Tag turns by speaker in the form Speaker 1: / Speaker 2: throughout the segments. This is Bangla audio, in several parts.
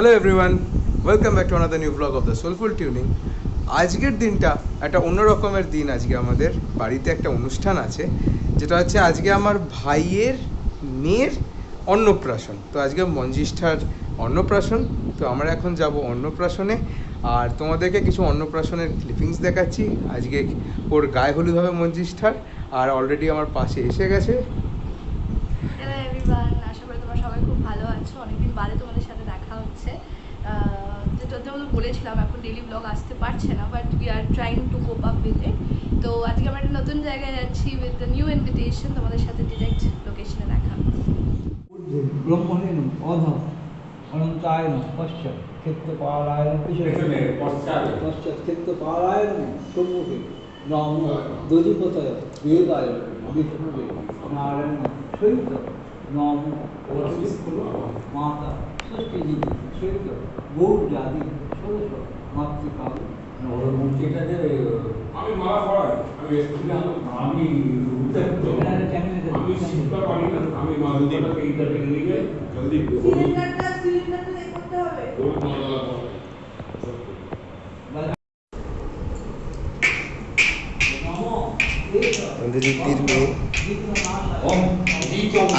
Speaker 1: Hello everyone, welcome back to another new blog of the soulful tuning. আজকের দিনটা একটা অন্য রকমের দিন। আজকে আমাদের বাড়িতে একটা অনুষ্ঠান আছে, যেটা হচ্ছে আজকে আমার ভাইয়ের মেয়ের অন্নপ্রাশন। তো আজকে মঞ্জিষ্ঠার অন্নপ্রাশন। তো আমরা এখন যাব অন্নপ্রাশনে, আর তোমাদেরকে কিছু অন্নপ্রাশনের ক্লিপিংস দেখাচ্ছি। আজকে ওর গায়ে হলুদ হবে মঞ্জিষ্ঠার, আর অলরেডি আমার পাশে এসে গেছে।
Speaker 2: হ্যালো এভরিওয়ান, আশা করি তোমরা সবাই খুব ভালো আছো। অনেকদিন বাদে তোমাদের সাথে দেখা হচ্ছে। যেটা বলেছিলাম, এখন ডেইলি ব্লগ আসতে পারছে না, but we are trying to cope up with it. তো আজকে আমরা একটা নতুন জায়গায় যাচ্ছি উইথ দ্য নিউ ইনভিটেশন। তোমাদের সাথে ডিরেক্ট লোকেশনে দেখা।
Speaker 3: ব্রহ্মণের অধ অনন্তায়ন পশ্চাৎ ক্ষেত্রপালায়ন পিছনে পশ্চাৎ ক্ষেত্রপালায়ন সম্মুখে নম দধিপতয় বেদায় বিষ্ণুবে নারায়ণ সহিত নম মাতা ষষ্ঠীজি সহিত গৌরাদি ষোড়শ মাতৃকাল মূর্তিটাতে
Speaker 4: আমি মালা পড়াই, আমি শিক্ষা পারি না, আমি মালদাটাকে এইটা টেনে নিয়ে জলদি
Speaker 2: সিলিন্ডারটা দেখতে হবে।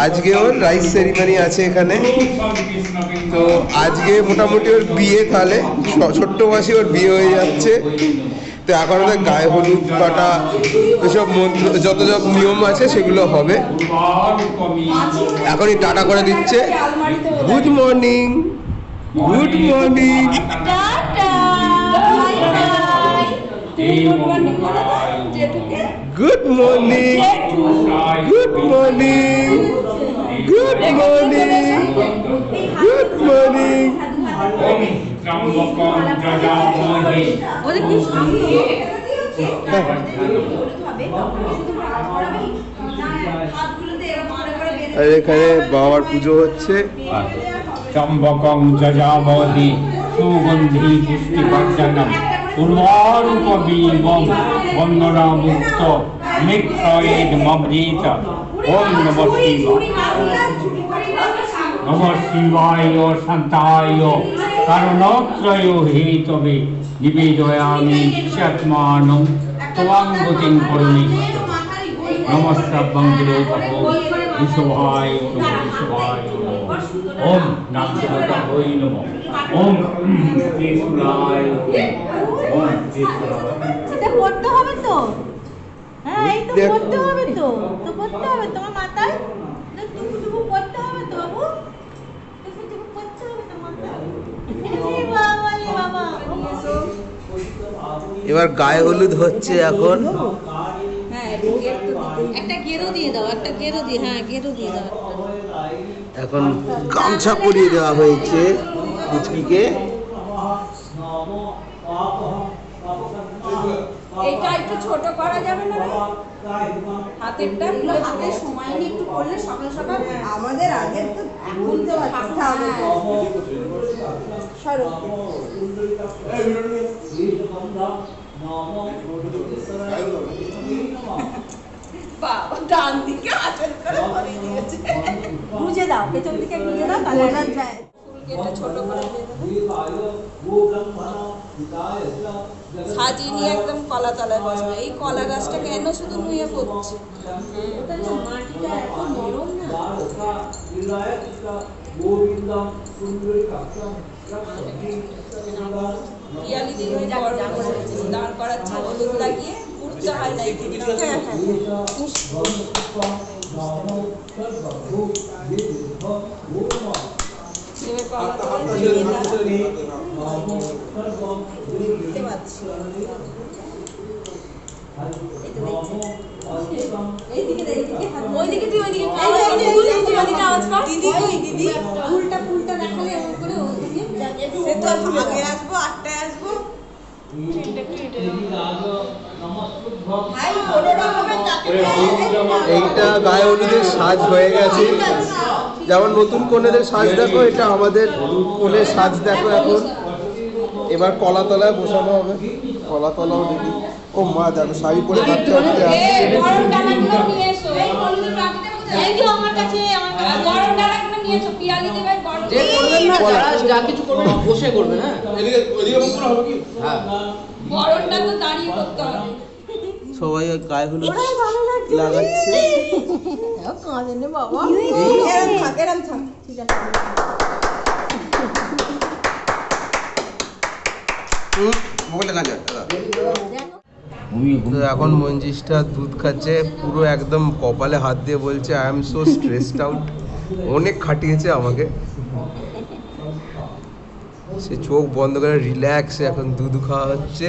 Speaker 1: আজকে ওর রাইস সেরিমনি আছে এখানে। তো আজকে মোটামুটি ওর বিয়ে, তাহলে ছোট্ট মাসে ওর বিয়ে হয়ে যাচ্ছে। তো এখন ওদের গায়ে হলুদ কাটা এসব মন্ত্র যত সব নিয়ম আছে সেগুলো হবে। এখনই টাটা করে দিচ্ছে। Good morning, good morning. Good morning, good morning, good morning, good morning. আর এখানে বাবার পুজো হচ্ছে।
Speaker 4: চম্বকং যজামহি সুগন্ধি পুষ্টিবর্ধনম উর্বারুকবিবং বন্দনামুক্ত মিত্রয়েদ মমৃত। ওম নমঃ শিবায়। নমঃ শিবায় শান্তায় কারণত্রয় হেতবে নিবেদয়ামি চাত্মানং ত্বং গতিং করুণীশ্বর। নমস্কারং দেবো বিশ্বভায় নমঃ বিশ্বভায় নমঃ। ওম নামদেবতায় নমঃ। ওম ত্রিপুরায় নমঃ। ওম ত্রিপুরায়।
Speaker 5: এটা করতে হবে তো, হ্যাঁ এই তো করতে হবে তো, তো করতে হবে তোমার মাথায়, টুকু করতে হবে তো বাবু, টুকু করতে হবে তো মাথায়। বাবা রে বাবা,
Speaker 1: এবার গায়ে হলুদ হচ্ছে এখন।
Speaker 5: হ্যাঁ একটা গেরো দিয়ে দাও, একটা গেরো দিয়ে, হ্যাঁ গেরো দিয়ে দাও একটা।
Speaker 1: এখন গামছা পরিয়ে দেওয়া হয়েছে পুচকিকে।
Speaker 5: এইটা একটু ছোট করা যাবে না রে? হাতেরটা হাতে সময় নিয়ে একটু করলে সকাল সকাল আমাদের আগে তো এখন তো থাকতে হবে তো। সরো বাবা ডান দিকে আচল করে পরে দিয়েছে। গুজে দাও, পেছন দিকে গুজে দাও, তাহলে না যায়। ফুলকেটা ছোট করে দিয়ে দেবো। সাজিয়ে নিয়ে একদম কলা তলায় বসবে। এই কলা গাছটা কেন শুধু নুয়ে পড়ছে? ওটা না মাটিটা এত নরম না। পিয়ালি দিয়ে দাঁড় করাচ্ছে, হলুদ লাগিয়ে উঠতে হয় না। হ্যাঁ ফুলটা দেখালে এমন করে আগে আসবো, 8টায় আসবো।
Speaker 1: এইটা গায়ে হলুদের সাজ হয়ে গেছে। যেমন নতুন কনেদের সাজ দেখো, এটা আমাদের কনের সাজ দেখো এখন। এবার কলা তলায় বসানো হবে। কলা তলাও দেখি। ও মা, দেখো শাড়ি পরে বাচ্চা হচ্ছে।
Speaker 5: এই যে আমার কাছে গরম ডালাগুলো নিয়ে এসো, পিয়ালি দেবে গরম
Speaker 6: যে করবেন না, যারা যা কিছু করবেন বসে করবেন। হ্যাঁ,
Speaker 4: ওদিকে মুখ করা হবে কি?
Speaker 6: হ্যাঁ,
Speaker 2: বড়টা তো দাঁড়িয়ে করতে হবে।
Speaker 1: সবাই গায়ে হলুদ লাগাচ্ছে।
Speaker 5: কাঁদে নে বাবা। এরম থাক, ঠিক আছে।
Speaker 1: মোবাইলটা না যায় দাদা।
Speaker 3: ঘুমিয়ে
Speaker 1: তো এখন মঞ্জিসটা দুধ খাচ্ছে, পুরো একদম কপালে হাত দিয়ে বলছে I am so stressed out. অনেক খাটিয়েছে আমাকে। সে চোখ বন্ধ করে রিল্যাক্সে এখন দুধ খাওয়া হচ্ছে।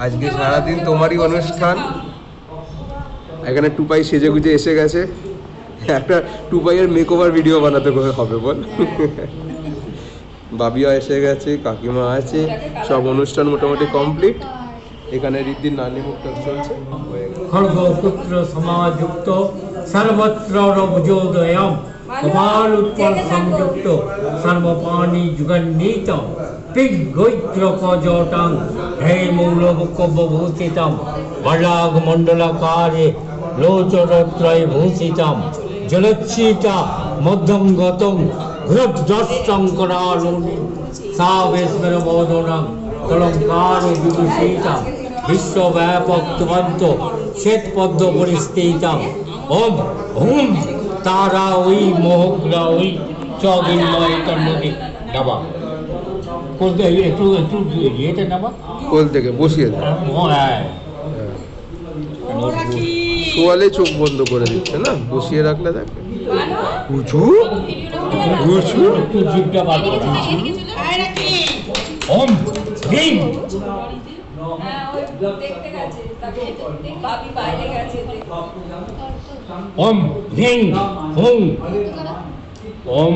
Speaker 1: আজকে সারাদিন তোমারই অনুষ্ঠান। এখানে টুপাই সেজে গুজে এসে গেছে, একটা টুপাইয়ের মেকওভার ভিডিও বানাতে হবে বল। বাবিয়া এসে গেছে, কাকিমা আছে, সব অনুষ্ঠান মোটামুটি কমপ্লিট। এখানে রীতির নানি মুখটা চলছে।
Speaker 3: খড়গপুত্র সমাযুক্ত সর্বত্র রবুজোদয়ম কপাল উৎপল সংযুক্ত সর্বপাণি যুগন্নীতম পিগৈত্র কজটাং হে মৌলভূষিতম বলাগ মণ্ডলাকারে লোচরত্রয় ভূষিতম জলচ্ছিটা মধ্যম গতম ঘৃদ্রষ্টঙ্করালোনি সাবেস্মর বোধনং কলঙ্কার বিভূষিতম বিশ্বব্যাপক তুমন্ত শ্বেতপদ্ম পরিস্থিতম ওম হুম তারা ওই মোহগ্রা ওই চগিন্ময় তন্নদি নাবা বলতে একটু একটু ইয়েতে নাবা
Speaker 1: কোল থেকে বসিয়ে দেয়,
Speaker 3: হ্যাঁ
Speaker 1: শোয়ালে চোখ বন্ধ করে দিচ্ছে না, বসিয়ে রাখলে দেখে উঁচু উঁচু।
Speaker 3: একটু জিভটা বার করো ওম হ্রিং
Speaker 2: দেখতে গেছে, তাকে বাবি বাইরে গেছে।
Speaker 3: ওম হ্রিং হুং ওম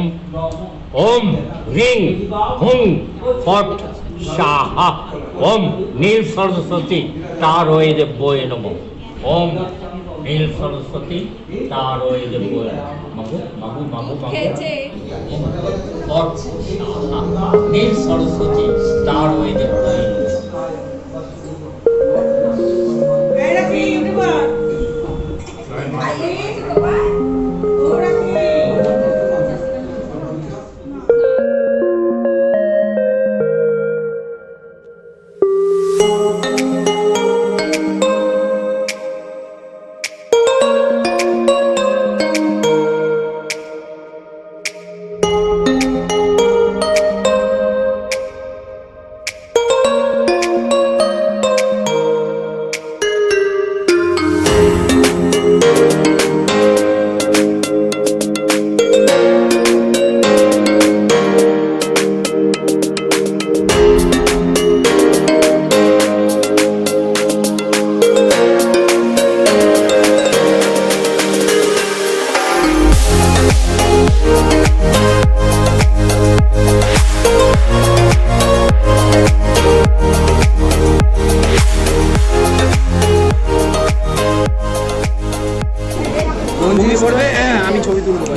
Speaker 3: ওম হ্রিং হুং ফট সাহা ওম নীল সরস্বতী তার ওই দেব্যই নমঃ ওম নীল সরস্বতী তার ওই দেব্যই মাগু মাগু মাগু মাগু ফট সাহা নীল সরস্বতী তার ওই দেব্যই নমঃ।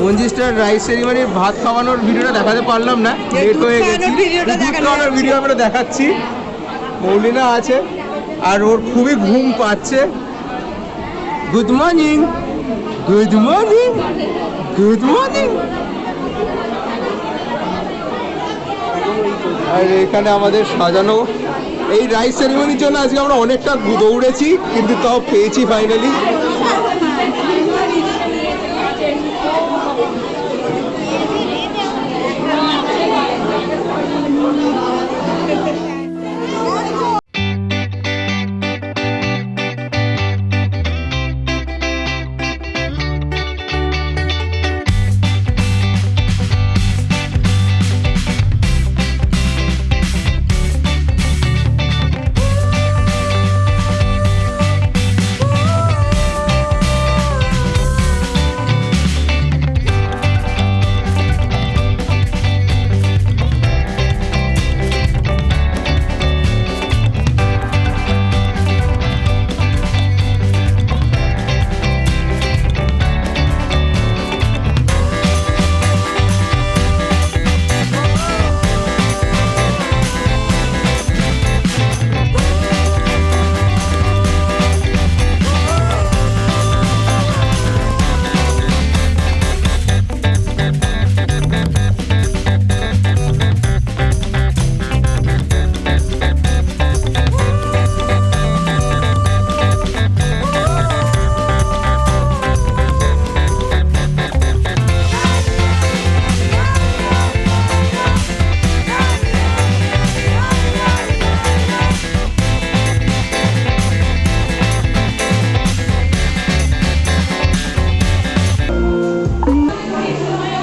Speaker 1: মঞ্জিস্টার রাইস সেরিমনির ভাত খাওয়ানোর ভিডিওটা দেখাতে পারলাম না, লেট হয়ে গেছি। দুধ খাওয়ানোর ভিডিও আমরা দেখাচ্ছি। মৌলিনা আছে আর ওর খুবই ঘুম পাচ্ছে। Good morning, good morning, good morning. আর এখানে আমাদের সাজানো এই রাইস সেরিমনির জন্য আজকে আমরা অনেকটা দৌড়েছি, কিন্তু তাও পেয়েছি ফাইনালি।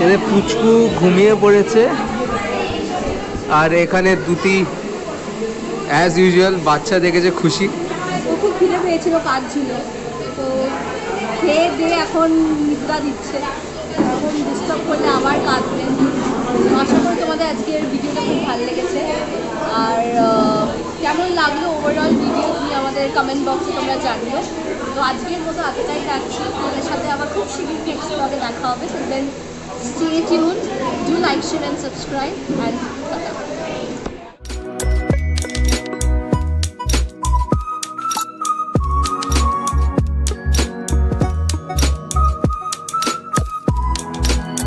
Speaker 1: এদের পুচকু ঘুমিয়ে পড়েছে, আর এখানে দুটি অ্যাজ ইউজুয়াল বাচ্চা দেখেছে খুশি।
Speaker 2: ও খুব খিদে পেয়েছিল, কাঁদছিল, তো খেয়ে দিয়ে এখন নিদ্রা দিচ্ছে। এখন ডিস্টার্ব করলে আবার কাঁদবে। আশা করি তোমাদের আজকের ভিডিওটা খুব ভালো লেগেছে। আর কেমন লাগলো ওভারঅল ভিডিও তুমি আমাদের কমেন্ট বক্সে তোমরা জানিও। তো আজকের মতো এতটাই রাখছি, তোমাদের সাথে আবার খুব শীঘ্রই নেক্সট ব্লগে দেখা হবে। So then stay tuned, do like, share and subscribe, and